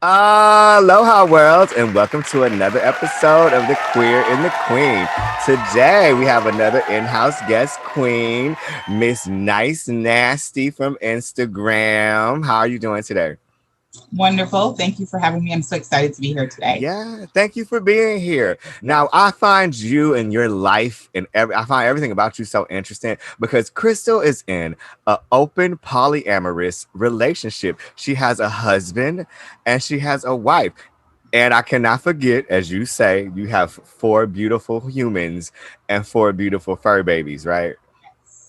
Aloha world, and welcome to another episode of The Queer and the Queen. Today we have another in-house guest queen, Miss Nice Nasty from Instagram. How are you doing today? Wonderful. Thank you for having me. I'm so excited to be here today. Yeah, thank you for being here. Now, I find you and your life and I find everything about you so interesting because Chrystal is in an open polyamorous relationship. She has a husband and she has a wife. And I cannot forget, as you say, you have four beautiful humans and four beautiful fur babies, right?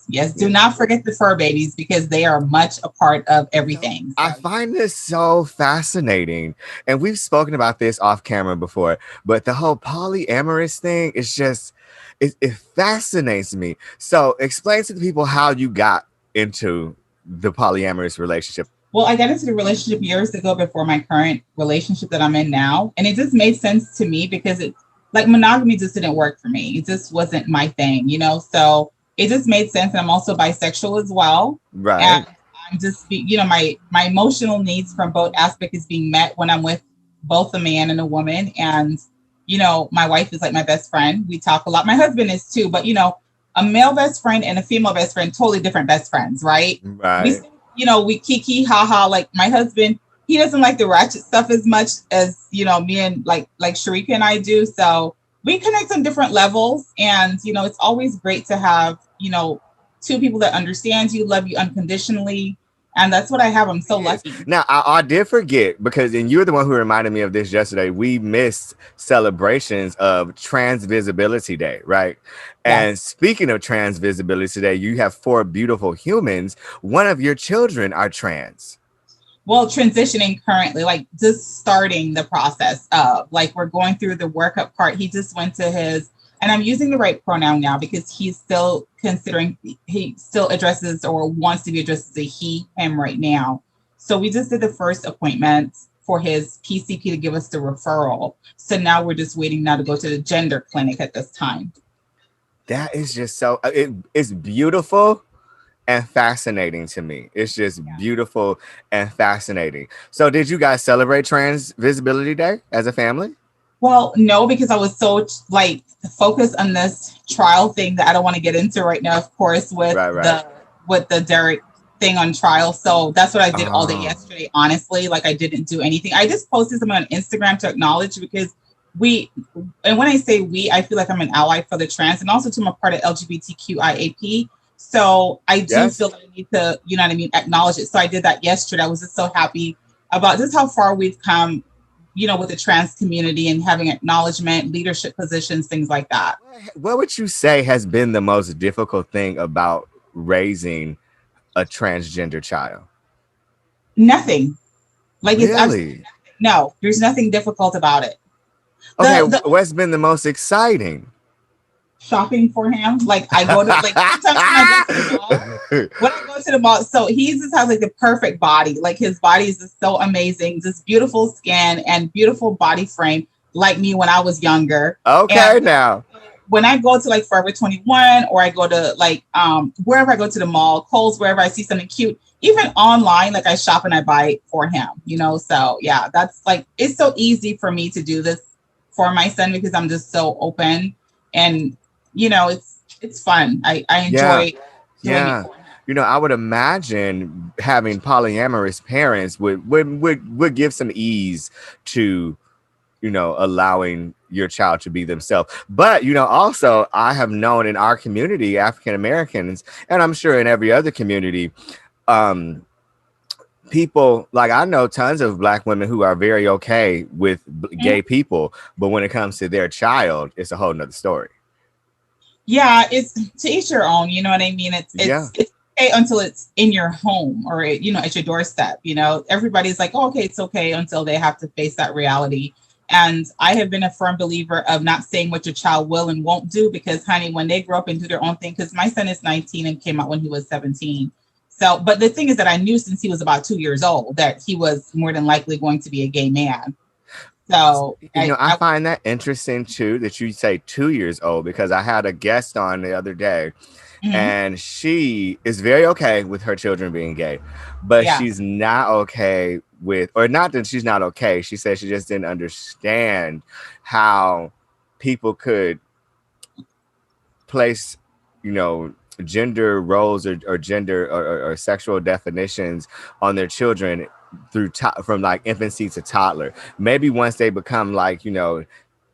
Yes, do not forget the fur babies because they are much a part of No, everything. I find this so fascinating. And we've spoken about this off camera before, but the whole polyamorous thing is just, it fascinates me. So explain to the people how you got into the polyamorous relationship. Well, I got into the relationship years ago before my current relationship that I'm in now. And it just made sense to me because it like monogamy just didn't work for me. It just wasn't my thing. So it just made sense. And I'm also bisexual as well. Right. And I'm just my emotional needs from both aspects is being met when I'm with both a man and a woman. And my wife is like my best friend. We talk a lot. My husband is too, but a male best friend and a female best friend, totally different best friends, right? We Right. we kiki haha. Like my husband, he doesn't like the ratchet stuff as much as me and like Sharika and I do. So we connect on different levels, and it's always great to have two people that understand you, love you unconditionally, and that's what I have. I'm so Yes. lucky. Now, I did forget because, and you were the one who reminded me of this yesterday. We missed celebrations of Trans Visibility Day, right? And Yes. speaking of Trans Visibility Day, you have four beautiful humans. One of your children are trans. Well, transitioning currently, like just starting the process of like we're going through the workup part. He just went to his, and I'm using the right pronoun now because he's still considering, he still addresses or wants to be addressed as a he, him right now. So we just did the first appointment for his PCP to give us the referral. So now we're just waiting now to go to the gender clinic at this time. That is just so, it's beautiful and fascinating to me. It's just beautiful and fascinating. So, did you guys celebrate Trans Visibility Day as a family? Well, no, because I was so like focused on this trial thing that I don't want to get into right now, of course, Right, right. with the Derrik thing on trial. So that's what I did all day Oh, yesterday. Honestly, like I didn't do anything. I just posted something on Instagram to acknowledge because we, and when I say we, I feel like I'm an ally for the trans and also to my part of LGBTQIAP. So I do yes. feel like I need to, you know what I mean, acknowledge it. So I did that yesterday. I was just so happy about just how far we've come, with the trans community and having acknowledgement, leadership positions, things like that. What would you say has been the most difficult thing about raising a transgender child? Nothing. Like it's absolutely Really? nothing. No, there's nothing difficult about it. Okay, The what's been the most exciting? shopping for him, like I go to like sometimes when I go to the mall. When I go to the mall, so he just has like the perfect body. Like his body is just so amazing, just beautiful skin and beautiful body frame, like me when I was younger. Okay, And now. when I go to like Forever 21 or I go to like wherever I go to the mall, Kohl's, wherever I see something cute, even online, like I shop and I buy it for him. So yeah, that's like it's so easy for me to do this for my son because I'm just so open and it's fun. I Yeah, enjoy doing it yeah. for him. I would imagine having polyamorous parents would give some ease to allowing your child to be themselves. But, also, I have known in our community, African Americans, and I'm sure in every other community, um, people like I know tons of black women who are very okay with gay Mhm. people, but when it comes to their child, it's a whole nother story. Yeah, it's to each your own. You know what I mean? It's Yeah. it's it's okay until it's in your home or at your doorstep. Everybody's like, oh, okay, it's okay until they have to face that reality. And I have been a firm believer of not saying what your child will and won't do because, honey, when they grow up and do their own thing, because my son is 19 and came out when he was 17. So, but the thing is that I knew since he was about 2 years old that he was more than likely going to be a gay man. So I find that interesting too that you say 2 years old because I had a guest on the other day mhm, and she is very okay with her children being gay, but yeah. she's not okay with, or not that she's not okay. She said she just didn't understand how people could place, you know, gender roles or gender or sexual definitions on their children through from like infancy to toddler. Maybe once they become like, you know,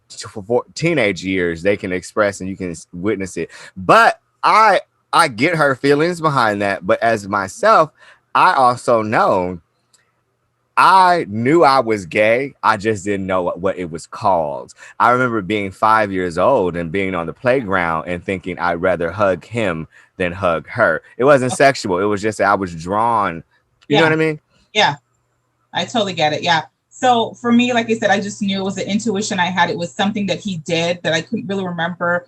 for teenage years, they can express and you can witness it. But I get her feelings behind that. But as myself, I also know I knew I was gay. I just didn't know what it was called. I remember being 5 years old and being on the playground and thinking I'd rather hug him than hug her. It wasn't sexual. It was just that I was drawn. You know what I mean? Yeah, I totally get it. Yeah. So for me, like I said, I just knew it was an intuition I had. It was something that he did that I couldn't really remember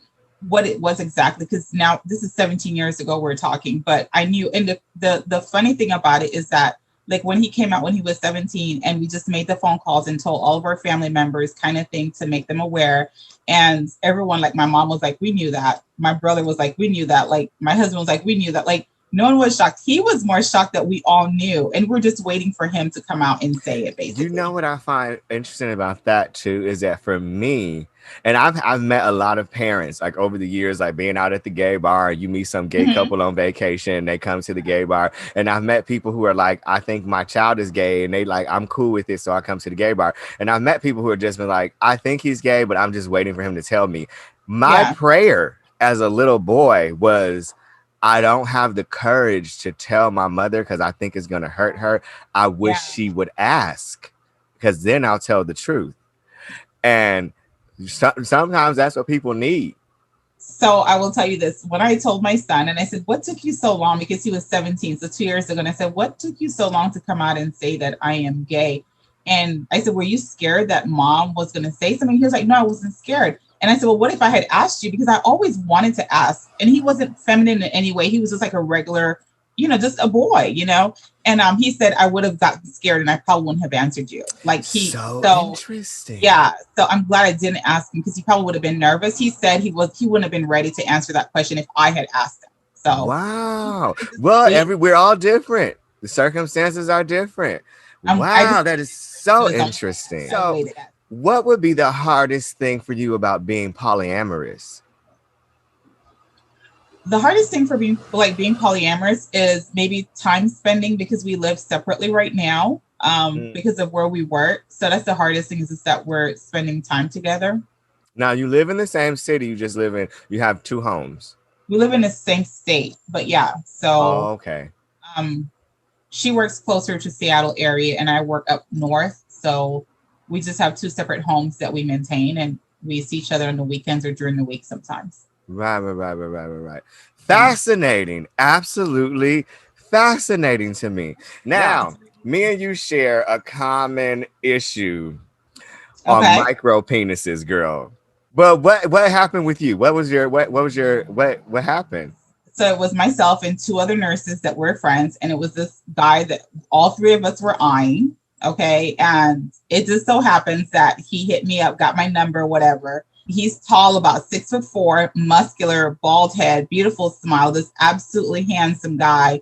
what it was exactly, because now this is 17 years ago we're talking, but I knew. And the funny thing about it is that, like, when he came out when he was 17, and we just made the phone calls and told all of our family members kind of thing to make them aware. And everyone, like my mom was like, we knew that. My brother was like, we knew that. Like my husband was like, we knew that. Like no one was shocked. He was more shocked that we all knew. And we're just waiting for him to come out and say it, basically. You know what I find interesting about that too is that for me, and I've met a lot of parents like over the years, like being out at the gay bar, you meet some gay couple on vacation, they come to the gay bar, and I've met people who are like, I think my child is gay, and they like, I'm cool with it, so I come to the gay bar. And I've met people who are just been like, I think he's gay, but I'm just waiting for him to tell me. My prayer as a little boy was, I don't have the courage to tell my mother because I think it's going to hurt her. I wish she would ask, because then I'll tell the truth. And sometimes that's what people need. So I will tell you this. When I told my son, and I said, what took you so long? Because he was 17, so 2 years ago. And I said, what took you so long to come out and say that I am gay? And I said, were you scared that mom was going to say something? He was like, no, I wasn't scared. And I said, well, what if I had asked you? Because I always wanted to ask. And he wasn't feminine in any way. He was just like a regular, you know, just a boy, you know. And he said, I would have gotten scared and I probably wouldn't have answered you. Like so interesting. Yeah. So I'm glad I didn't ask him, because he probably would have been nervous. He said he wouldn't have been ready to answer that question if I had asked him. So wow. Well, we're all different. The circumstances are different. Wow, that is so interesting. So what would be the hardest thing for you about being polyamorous? The hardest thing for being polyamorous is maybe time spending, because we live separately right now because of where we work. So that's the hardest thing, is that we're spending time together. Now you live in the same city. You have two homes. We live in the same state, but yeah. So okay. She works closer to Seattle area and I work up north. So we just have two separate homes that we maintain, and we see each other on the weekends or during the week sometimes. Right. Fascinating. Absolutely fascinating to me. Now, me and you share a common issue on micro penises, girl. But what happened with you? What happened? So it was myself and two other nurses that were friends, and it was this guy that all three of us were eyeing. Okay. And it just so happens that he hit me up, got my number, whatever. He's tall, about 6'4", muscular, bald head, beautiful smile, this absolutely handsome guy.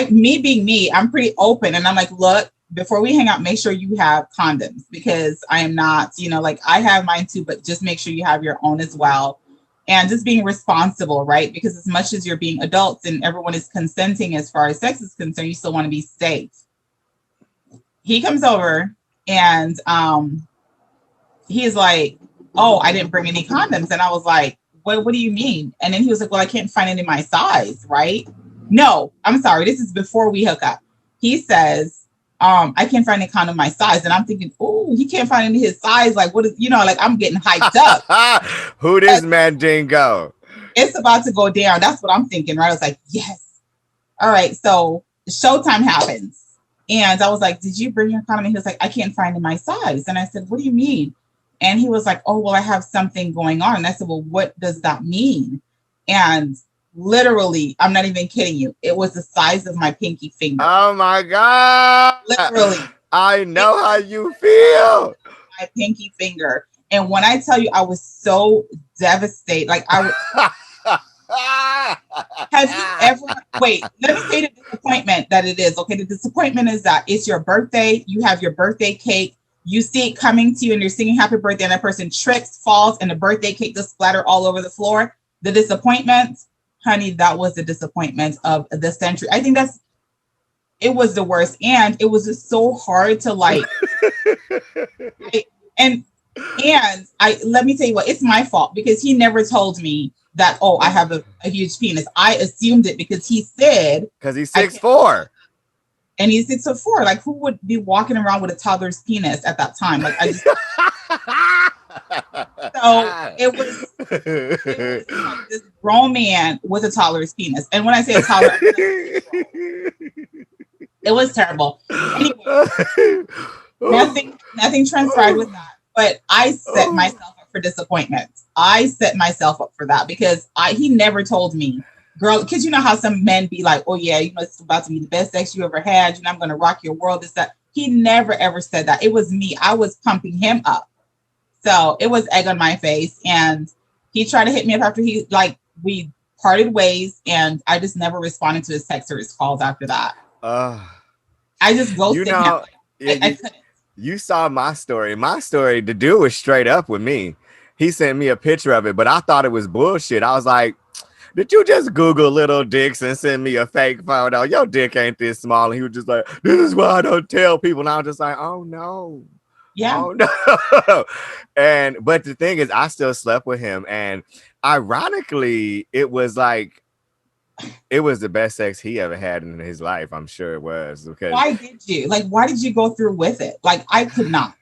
Me being me, I'm pretty open. And I'm like, look, before we hang out, make sure you have condoms, because I am not, like I have mine too, but just make sure you have your own as well. And just being responsible, right? Because as much as you're being adults and everyone is consenting as far as sex is concerned, you still want to be safe. He comes over and he's like, oh, I didn't bring any condoms. And I was like, what do you mean? And then he was like, well, I can't find any in my size, right? No, I'm sorry. This is before we hook up. He says, I can't find a condom my size. And I'm thinking, oh, he can't find any his size. Like, what is, like I'm getting hyped up. Who this man dingo? It's about to go down. That's what I'm thinking, right? I was like, yes. All right. So showtime happens. And I was like, did you bring your condom? And he was like, I can't find in my size. And I said, what do you mean? And he was like, oh, well, I have something going on. And I said, well, what does that mean? And literally, I'm not even kidding you, it was the size of my pinky finger. Oh my God. Literally. I know how you feel. My pinky finger. And when I tell you, I was so devastated. Like Have you ever, wait, let me say the disappointment that it is. Okay, the disappointment is that it's your birthday, you have your birthday cake, you see it coming to you and you're singing happy birthday and that person trips, falls, and the birthday cake just splatter all over the floor. The disappointment, honey, that was the disappointment of the century. I think it was the worst. And it was just so hard to like, and let me tell you what, it's my fault because he never told me that, oh, I have a huge penis. I assumed it because he said, because he's 6'4". And he's 6'4". Like, who would be walking around with a toddler's penis at that time? Like, I just so it was like this grown man with a toddler's penis. And when I say a toddler, it was terrible. Anyway, nothing transpired with that. But I set myself up for disappointment. I set myself up for that because he never told me, girl, because you know how some men be like, oh yeah, you know, it's about to be the best sex you ever had. You know, I'm going to rock your world. This, that. He never ever said that. It was me. I was pumping him up. So it was egg on my face. And he tried to hit me up after we parted ways. And I just never responded to his texts or his calls after that. I just ghosted him. I couldn't. You saw my story. The dude was straight up with me. He sent me a picture of it, but I thought it was bullshit. I was like, did you just Google little dicks and send me a fake photo? Your dick ain't this small. And he was just like, this is why I don't tell people. And I was just like, oh no. Yeah. Oh no. But the thing is, I still slept with him. And ironically, it was the best sex he ever had in his life. I'm sure it was. Because why did you go through with it? Like, I could not.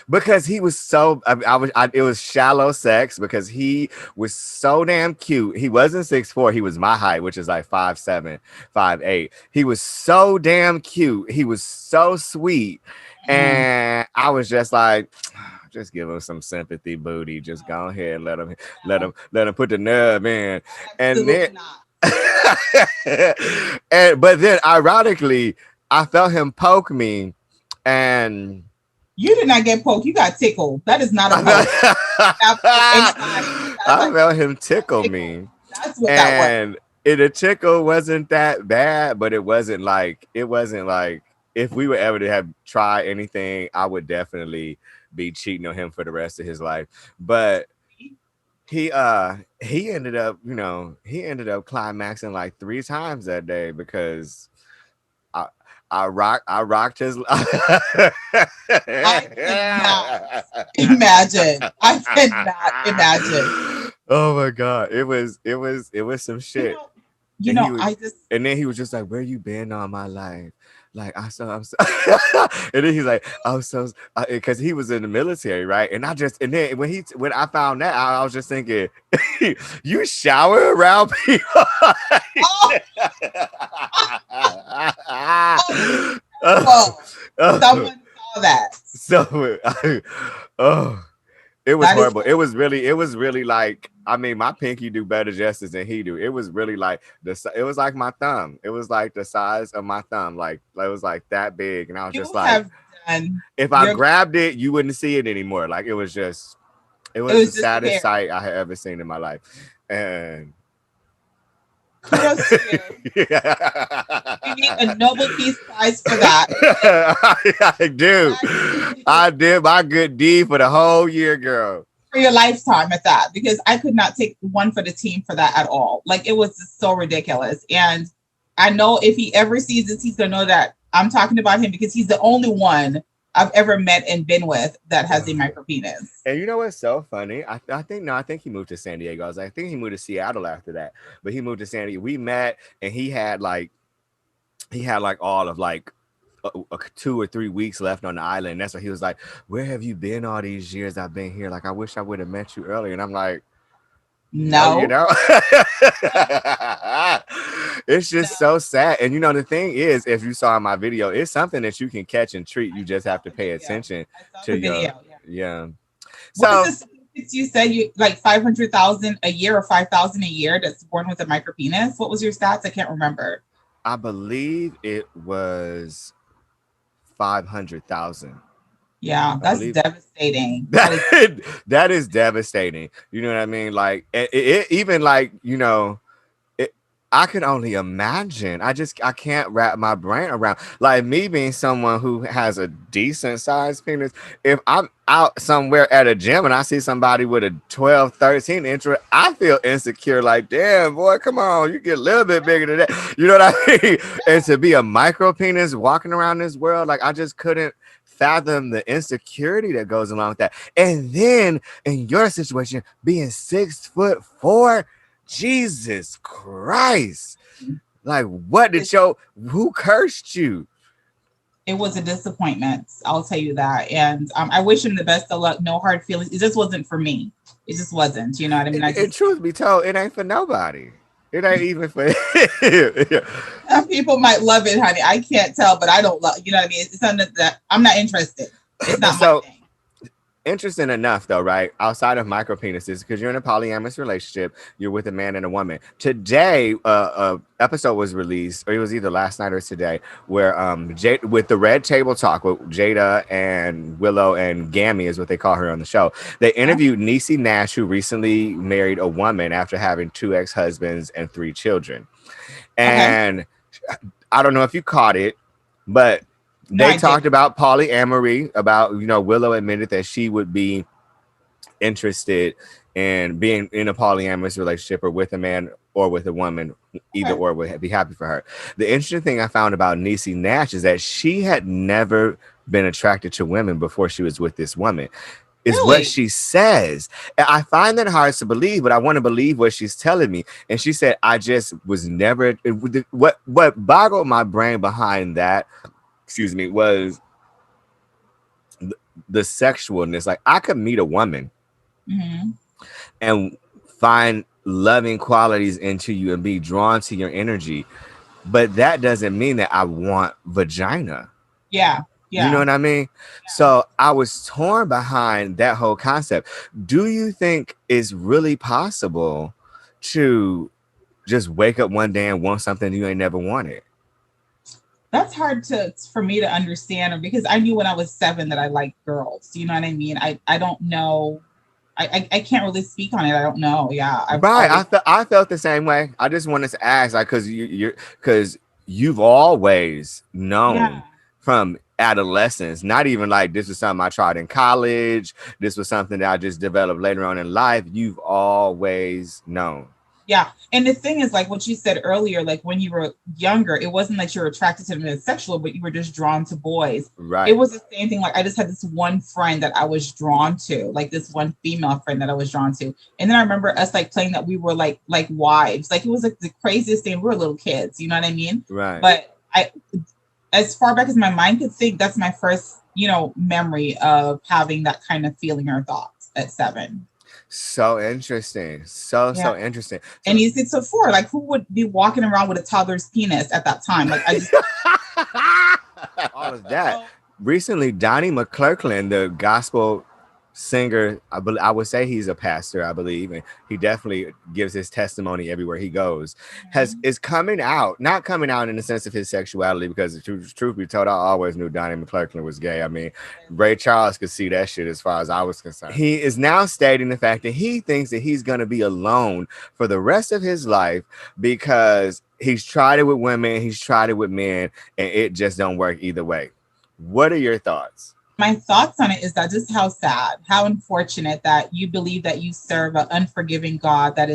Because he was so, it was shallow sex because he was so damn cute. He wasn't 6'4". He was my height, which is like 5'7", 5'8". He was so damn cute. He was so sweet. And I was just like, just give him some sympathy, booty. Just go ahead and let him put the nub in. And then, but then ironically, I felt him poke me, and you did not get poked. You got tickled. That is not a poke. I felt him tickle me. That's what that was. And the tickle wasn't that bad, but it wasn't like if we were ever to have tried anything, I would definitely be cheating on him for the rest of his life. But he ended up climaxing like 3 times that day because I rocked his. I cannot imagine. Oh my god, it was some shit. And then he was just like, "Where you been all my life?" Like I'm so, and then he's like, "I'm so," because he was in the military, right? And then when I found that out, I was just thinking, you shower around people. Someone saw that. So, it was horrible. It was really like, I mean, my pinky do better justice than he do. It was really like it was like my thumb. It was like the size of my thumb. Like it was like that big. And I was just like, if I grabbed it, you wouldn't see it anymore. Like it was the saddest sight I had ever seen in my life. And kudos to you. You need a Nobel Peace Prize for that. I did my good deed for the whole year, girl. For your lifetime at that, because I could not take one for the team for that at all. Like, it was just so ridiculous. And I know if he ever sees this, he's gonna know that I'm talking about him because he's the only one I've ever met and been with that has a micro penis. And you know what's so funny? I think he moved to San Diego. I think he moved to Seattle after that, but he moved to San Diego. We met, and he had like all of like 2 or 3 weeks left on the island. That's why he was like, "Where have you been all these years I've been here? Like, I wish I would have met you earlier." And I'm like, no, you know. It's just so sad. And you know, the thing is, if you saw my video, it's something that you can catch and treat. You just have to pay attention to your video. Yeah. So what is this? You said you like 500,000 a year or 5,000 a year that's born with a micro penis. What was your stats? I can't remember. I believe it was 500,000. Yeah, that's devastating. That is devastating. You know what I mean? Like it even like, you know, I can only imagine. I can't wrap my brain around like me being someone who has a decent sized penis. If I'm out somewhere at a gym and I see somebody with a 12, 13 inch, I feel insecure. Like, damn, boy, come on, you get a little bit bigger than that. You know what I mean? And to be a micro penis walking around this world, like I just couldn't fathom the insecurity that goes along with that. And then in your situation, being 6'4", Jesus Christ. Like, what did who cursed you? It was a disappointment. I'll tell you that. And I wish him the best of luck. No hard feelings. It just wasn't for me. It just wasn't. You know what I mean? And truth be told, it ain't for nobody. It ain't even for Some people might love it, honey. I can't tell, but I don't love. You know what I mean? It's something that I'm not interested. It's not my thing. Interesting enough, though, right? Outside of micro penises, because you're in a polyamorous relationship, you're with a man and a woman. Today, episode was released, or it was either last night or today, where with the Red Table Talk with Jada and Willow and Gammy is what they call her on the show. They interviewed Niecy Nash, who recently married a woman after having 2 ex-husbands and 3 children. And I don't know if you caught it, but they talked about polyamory, about, Willow admitted that she would be interested in being in a polyamorous relationship or with a man or with a woman, either or would be happy for her. The interesting thing I found about Niecy Nash is that she had never been attracted to women before she was with this woman. Is what she says. And I find that hard to believe, but I want to believe what she's telling me. And she said, I just was never, what boggled my brain behind that, was the sexualness. Like, I could meet a woman and find loving qualities into you and be drawn to your energy, but that doesn't mean that I want vagina. Yeah. You know what I mean? Yeah. So I was torn behind that whole concept. Do you think it's really possible to just wake up one day and want something you ain't never wanted? That's hard for me to understand, because I knew when I was 7 that I liked girls. You know what I mean? I don't know. I can't really speak on it. I don't know. Yeah. I felt the same way. I just wanted to ask, like, because you've always known from adolescence, not even like this was something I tried in college. This was something that I just developed later on in life. You've always known. Yeah. And the thing is, like what you said earlier, like when you were younger, it wasn't that you were attracted to them as sexual, but you were just drawn to boys. Right. It was the same thing. Like I just had this one friend that I was drawn to, like this one female friend that I was drawn to. And then I remember us like playing that we were like wives. Like it was like the craziest thing. We were little kids, you know what I mean? Right. But as far back as my mind could think, that's my first, memory of having that kind of feeling or thoughts at 7. So interesting. So interesting. And he's 6'4". Like, who would be walking around with a toddler's penis at that time? Like, I just all of that. Recently, Donnie McClurkin, the gospel singer, I would say he's a pastor, I believe, and he definitely gives his testimony everywhere he goes, is coming out, not coming out in the sense of his sexuality, because the truth be told, I always knew Donnie McClurkin was gay. I mean, Ray Charles could see that shit as far as I was concerned. He is now stating the fact that he thinks that he's going to be alone for the rest of his life because he's tried it with women, he's tried it with men, and it just don't work either way. What are your thoughts? My thoughts on it is that just how sad, how unfortunate that you believe that you serve an unforgiving God that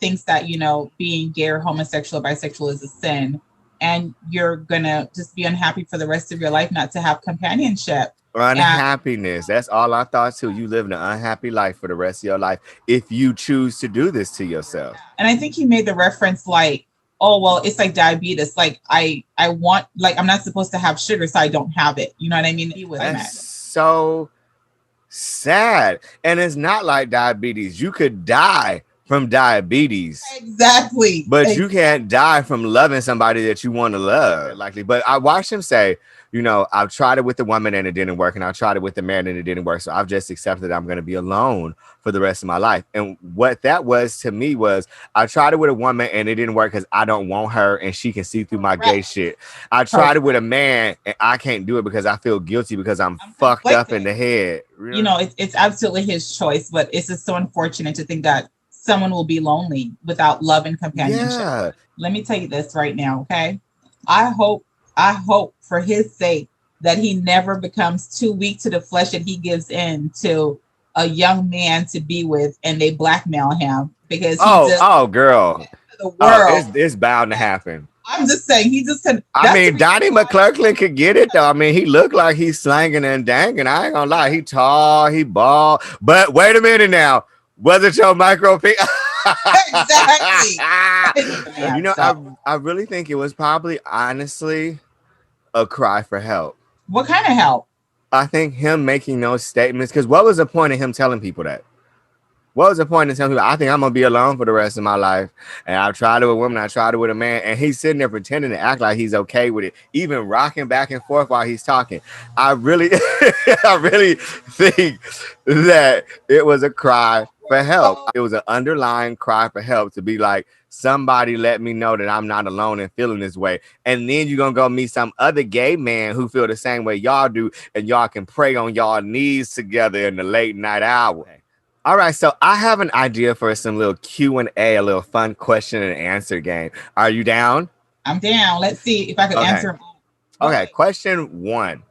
thinks that, being gay or homosexual or bisexual is a sin, and you're gonna just be unhappy for the rest of your life not to have companionship. Unhappiness. That's all I thought too. You live an unhappy life for the rest of your life if you choose to do this to yourself. And I think he made the reference like, oh, well, it's like diabetes. Like I want, like, I'm not supposed to have sugar, so I don't have it. You know what I mean? That's so sad. And it's not like diabetes. You could die from diabetes. Exactly. But you can't die from loving somebody that you want to love. Likely. But I watched him say, I've tried it with the woman and it didn't work. And I tried it with the man and it didn't work. So I've just accepted that I'm going to be alone for the rest of my life. And what that was to me was, I tried it with a woman and it didn't work because I don't want her and she can see through my gay shit. I tried it with a man and I can't do it because I feel guilty because I'm fucked up in the head. It's absolutely his choice, but it's just so unfortunate to think that someone will be lonely without love and companionship. Yeah. Let me tell you this right now, okay? I hope for his sake that he never becomes too weak to the flesh and he gives in to a young man to be with and they blackmail him because girl. the world. It's bound to happen. I'm just saying he just can. I mean, Donnie McClurkin could get it though. I mean, he looked like he's slanging and danging. I ain't gonna lie, he tall, he bald. But wait a minute now, was it your micro penis? Exactly. You know, I really think it was probably honestly a cry for help. What kind of help? I think him making those statements, because what was the point of him telling people that? What was the point of telling people, I think I'm going to be alone for the rest of my life? And I've tried it with a woman, I tried it with a man. And he's sitting there pretending to act like he's okay with it, even rocking back and forth while he's talking. I really, I really think that it was a cry for help. It was an underlying cry for help to be like, somebody let me know that I'm not alone and feeling this way. And then you're going to go meet some other gay man who feel the same way y'all do. And y'all can pray on y'all knees together in the late night hour. All right, so I have an idea for some little Q&A, a little fun question and answer game. Are you down? I'm down. Let's see if I can answer. Okay, question 1.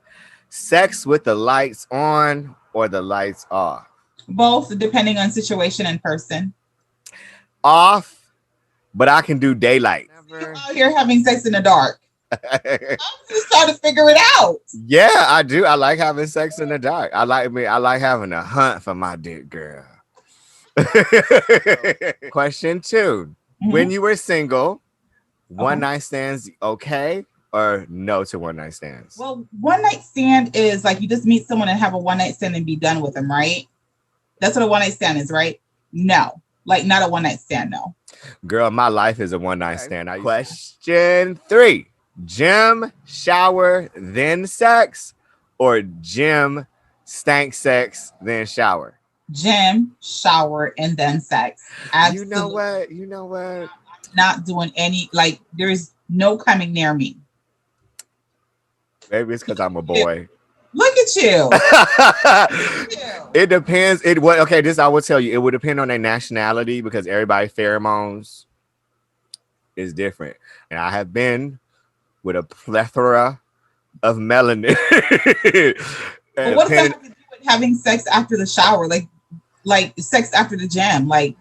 Sex with the lights on or the lights off? Both, depending on situation and person. Off, but I can do daylight. You're out here having sex in the dark. I'm just trying to figure it out. Yeah, I do. I like having sex in the dark. I like having a hunt for my dick, girl. Question 2. When you were single, one night stands okay or no to one night stands? Well, one night stand is like you just meet someone and have a one night stand and be done with them, right? That's what a one night stand is, right? No, like not a one night stand, no. Girl, my life is a one night stand. Question 3. Gym, shower, then sex, or gym, stank sex, then shower? Gym, shower, and then sex. Absolutely. You know what? Not doing any, like, there's no coming near me. Maybe it's because I'm a boy. Look at you. It depends. This I will tell you. It would depend on their nationality because everybody's pheromones is different. And I have been with a plethora of melanin. But what does that have to do with having sex after the shower? Like sex after the gym? Like,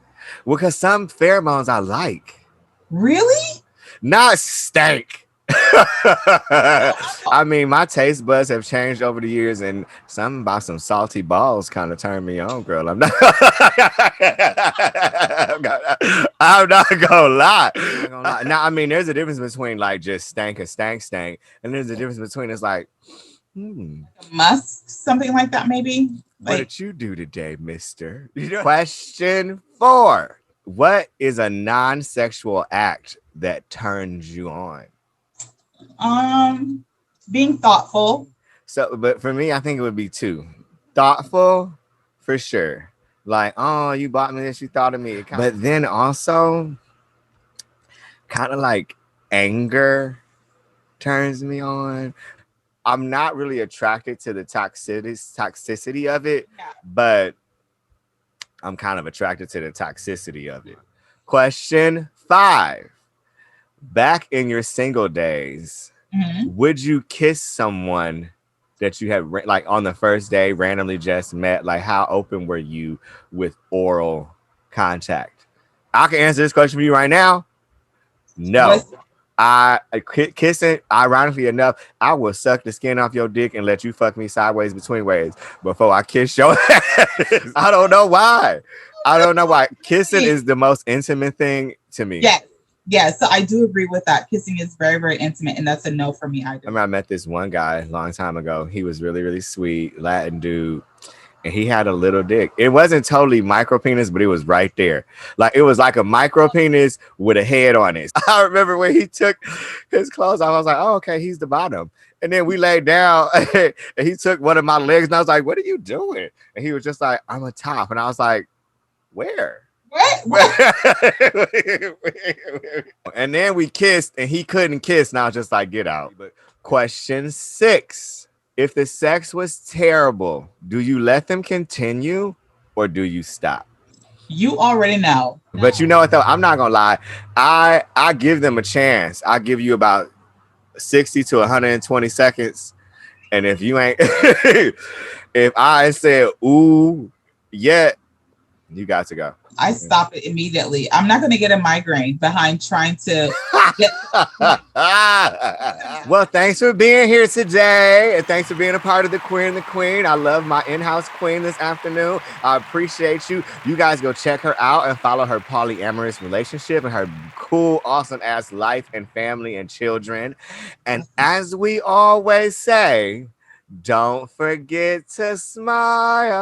well, because some pheromones I like. Really? Not stank. I mean, my taste buds have changed over the years, and something about some salty balls kind of turned me on, girl. I'm not gonna lie. Now, I mean, there's a difference between like just stank and stank, and there's a difference between it's like, musk, something like that, maybe. What did you do today, mister? Question 4. What is a non-sexual act that turns you on? Being thoughtful. So, but for me, I think it would be 2. Thoughtful, for sure. Like, oh, you bought me this, you thought of me. But then also, kind of like anger turns me on. I'm not really attracted to the toxicity of it, but I'm kind of attracted to the toxicity of it. Question 5. Back in your single days, would you kiss someone that you had like on the first day randomly just met? Like, how open were you with oral contact? I can answer this question for you right now. No. Kissing, ironically enough, I will suck the skin off your dick and let you fuck me sideways between ways before I kiss your ass. I don't know why. Kissing is the most intimate thing to me. Yes, so I do agree with that. Kissing is very, very intimate, and that's a no for me. I remember I met this one guy a long time ago. He was really, really sweet, Latin dude, and he had a little dick. It wasn't totally micro penis, but it was right there. Like, it was like a micro penis with a head on it. I remember when he took his clothes off, I was like, oh, okay, he's the bottom. And then we laid down, and he took one of my legs, and I was like, what are you doing? And he was just like, I'm a top. And I was like, where? What? And then we kissed and he couldn't kiss. And I was just like, get out. But question 6. If the sex was terrible, do you let them continue or do you stop? You already know. But you know what though? I'm not gonna lie. I give them a chance. I give you about 60 to 120 seconds. And if you ain't if I said ooh yet, you got to go. I stop it immediately. I'm not going to get a migraine behind trying to get. Well, thanks for being here today. And thanks for being a part of the Queer and the Queen. I love my in-house queen this afternoon. I appreciate you. You guys go check her out and follow her polyamorous relationship and her cool, awesome ass life and family and children. And as we always say, don't forget to smile.